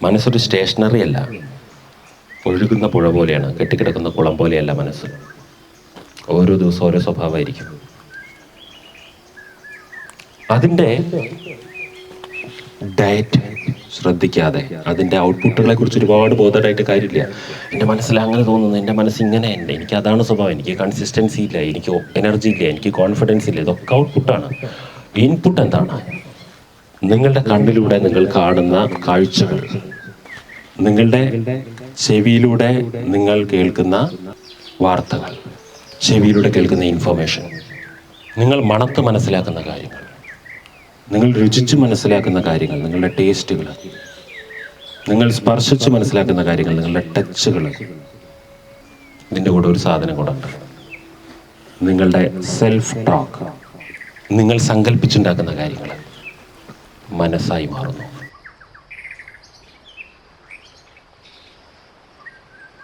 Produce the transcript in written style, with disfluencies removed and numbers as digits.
മനസ്സൊരു stationery അല്ല, ഒഴുകുന്ന പുഴ പോലെയാണ്, കെട്ടിക്കിടക്കുന്ന കുളം പോലെയല്ല മനസ്സ്. ഓരോ ദിവസവും ഓരോ സ്വഭാവമായിരിക്കും. അതിൻ്റെ ഡയറ്റ് ശ്രദ്ധിക്കാതെ അതിൻ്റെ ഔട്ട്പുട്ടുകളെ കുറിച്ച് ഒരുപാട് ബോധമായിട്ട് കാര്യമില്ല. എൻ്റെ മനസ്സിൽ അങ്ങനെ തോന്നുന്നു, എൻ്റെ മനസ്സ് ഇങ്ങനെ ഉണ്ട്, എനിക്ക് അതാണ് സ്വഭാവം, എനിക്ക് കൺസിസ്റ്റൻസി ഇല്ല, എനിക്ക് എനർജി ഇല്ല, എനിക്ക് കോൺഫിഡൻസ് ഇല്ല. ഇതൊക്കെ ഔട്ട്പുട്ടാണ്. ഇൻപുട്ട് എന്താണ്? നിങ്ങളുടെ കണ്ണിലൂടെ നിങ്ങൾ കാണുന്ന കാഴ്ചകൾ, നിങ്ങളുടെ ചെവിയിലൂടെ നിങ്ങൾ കേൾക്കുന്ന വാർത്തകൾ, ചെവിയിലൂടെ കേൾക്കുന്ന ഇൻഫർമേഷൻ, നിങ്ങൾ മണത്ത് മനസ്സിലാക്കുന്ന കാര്യങ്ങൾ, നിങ്ങൾ രുചിച്ച് മനസ്സിലാക്കുന്ന കാര്യങ്ങൾ, നിങ്ങളുടെ ടേസ്റ്റുകൾ, നിങ്ങൾ സ്പർശിച്ച് മനസ്സിലാക്കുന്ന കാര്യങ്ങൾ, നിങ്ങളുടെ ടച്ചുകൾ. ഇതിൻ്റെ കൂടെ ഒരു സാധനം കൂടെ ഉണ്ട്, നിങ്ങളുടെ സെൽഫ് ടോക്ക്. നിങ്ങൾ സങ്കല്പിച്ചുണ്ടാക്കുന്ന കാര്യങ്ങൾ മനസ്സായി മാറുന്നു.